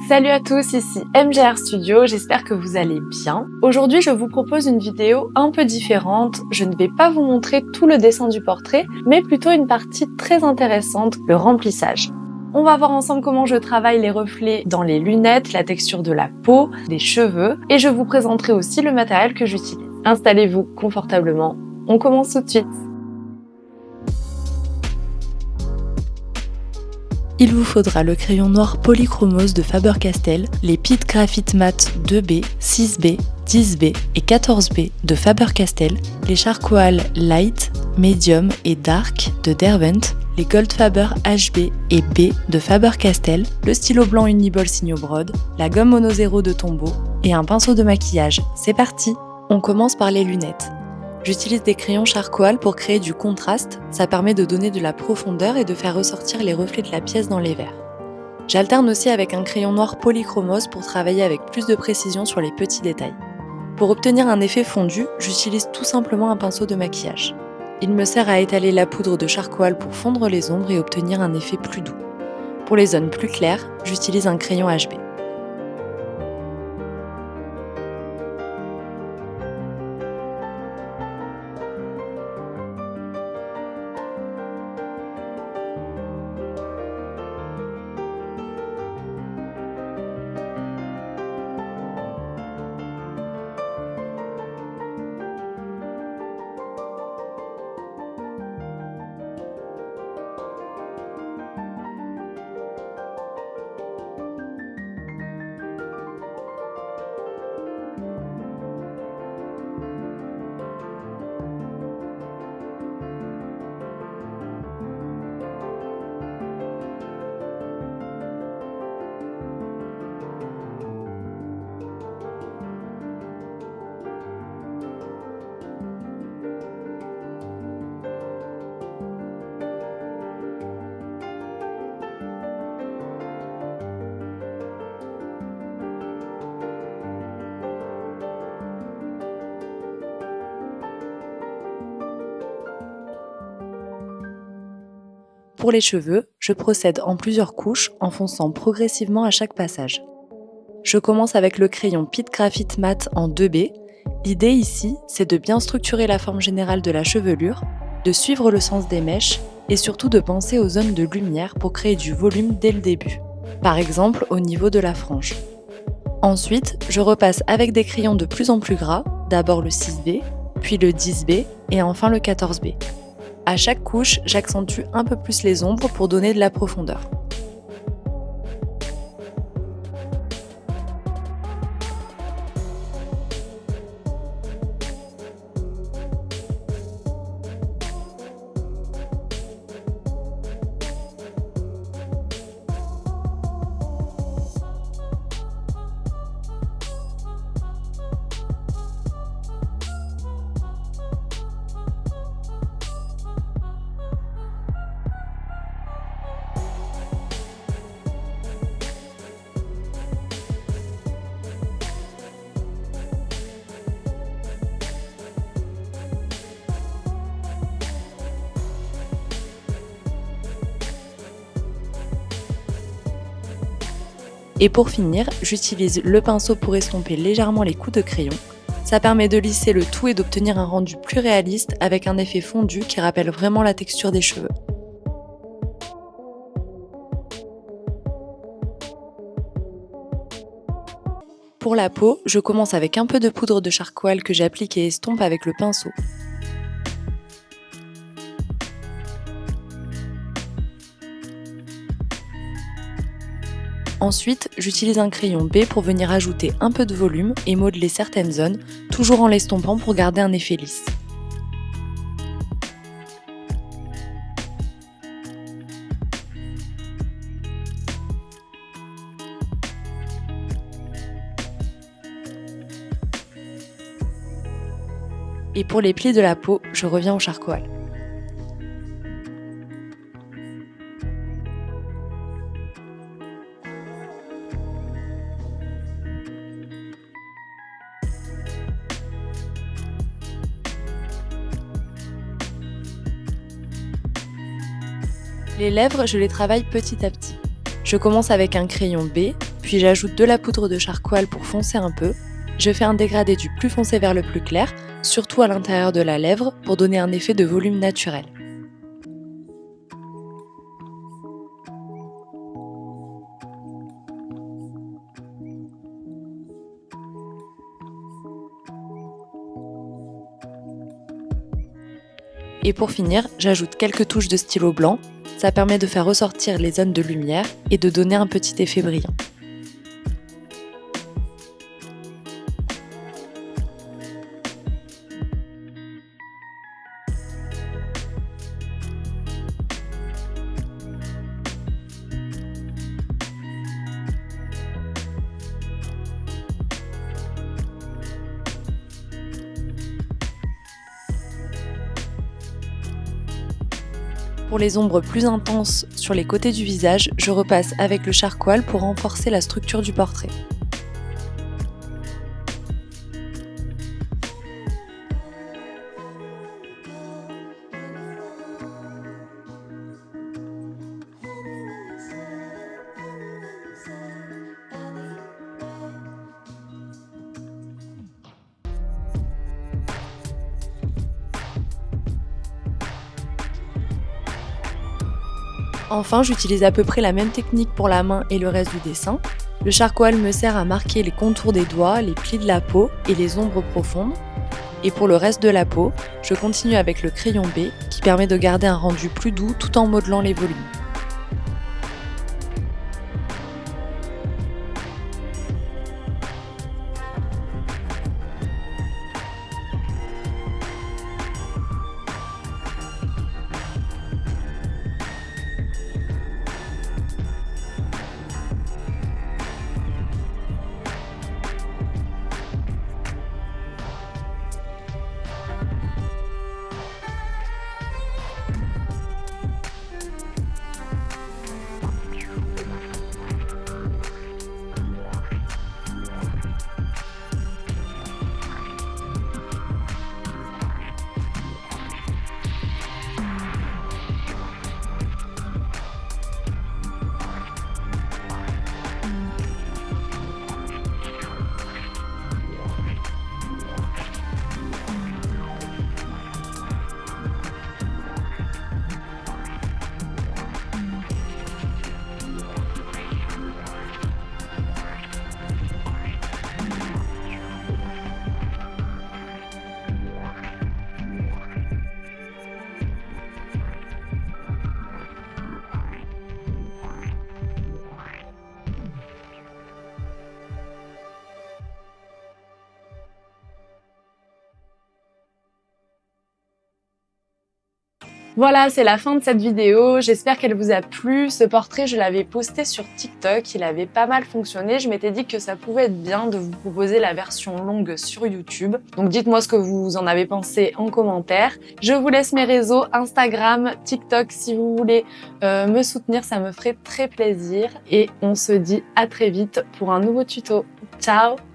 Salut à tous, ici MGR Studio, j'espère que vous allez bien. Aujourd'hui, je vous propose une vidéo un peu différente. Je ne vais pas vous montrer tout le dessin du portrait, mais plutôt une partie très intéressante, le remplissage. On va voir ensemble comment je travaille les reflets dans les lunettes, la texture de la peau, des cheveux, et je vous présenterai aussi le matériel que j'utilise. Installez-vous confortablement, on commence tout de suite. Il vous faudra le crayon noir polychromose de Faber-Castell, les Pitt Graphite Matte 2B, 6B, 10B et 14B de Faber-Castell, les Charcoal Light, Medium et Dark de Derwent, les Goldfaber HB et B de Faber-Castell, le stylo blanc Uniball Signo Brode, la gomme Mono 0 de Tombow et un pinceau de maquillage. C'est parti! On commence par les lunettes. J'utilise des crayons charcoal pour créer du contraste, ça permet de donner de la profondeur et de faire ressortir les reflets de la pièce dans les verres. J'alterne aussi avec un crayon noir polychromose pour travailler avec plus de précision sur les petits détails. Pour obtenir un effet fondu, j'utilise tout simplement un pinceau de maquillage. Il me sert à étaler la poudre de charcoal pour fondre les ombres et obtenir un effet plus doux. Pour les zones plus claires, j'utilise un crayon HB. Pour les cheveux, je procède en plusieurs couches en fonçant progressivement à chaque passage. Je commence avec le crayon Pitt Graphite Matte en 2B. L'idée ici, c'est de bien structurer la forme générale de la chevelure, de suivre le sens des mèches et surtout de penser aux zones de lumière pour créer du volume dès le début, par exemple au niveau de la frange. Ensuite, je repasse avec des crayons de plus en plus gras, d'abord le 6B, puis le 10B et enfin le 14B. À chaque couche, j'accentue un peu plus les ombres pour donner de la profondeur. Et pour finir, j'utilise le pinceau pour estomper légèrement les coups de crayon. Ça permet de lisser le tout et d'obtenir un rendu plus réaliste avec un effet fondu qui rappelle vraiment la texture des cheveux. Pour la peau, je commence avec un peu de poudre de charcoal que j'applique et estompe avec le pinceau. Ensuite, j'utilise un crayon B pour venir ajouter un peu de volume et modeler certaines zones, toujours en l'estompant pour garder un effet lisse. Et pour les plis de la peau, je reviens au charcoal. Les lèvres, je les travaille petit à petit. Je commence avec un crayon B, Puis j'ajoute de la poudre de charcoal pour foncer un peu. Je fais un dégradé du plus foncé vers le plus clair, surtout à l'intérieur de la lèvre pour donner un effet de volume naturel. Et pour finir, j'ajoute quelques touches de stylo blanc. Ça permet de faire ressortir les zones de lumière et de donner un petit effet brillant. Pour les ombres plus intenses sur les côtés du visage, je repasse avec le charcoal pour renforcer la structure du portrait. Enfin, j'utilise à peu près la même technique pour la main et le reste du dessin. Le charcoal me sert à marquer les contours des doigts, les plis de la peau et les ombres profondes. Et pour le reste de la peau, je continue avec le crayon B qui permet de garder un rendu plus doux tout en modelant les volumes. Voilà, c'est la fin de cette vidéo. J'espère qu'elle vous a plu. Ce portrait, je l'avais posté sur TikTok. Il avait pas mal fonctionné. Je m'étais dit que ça pouvait être bien de vous proposer la version longue sur YouTube. Donc dites-moi ce que vous en avez pensé en commentaire. Je vous laisse mes réseaux Instagram, TikTok si vous voulez me soutenir. Ça me ferait très plaisir. Et on se dit à très vite pour un nouveau tuto. Ciao!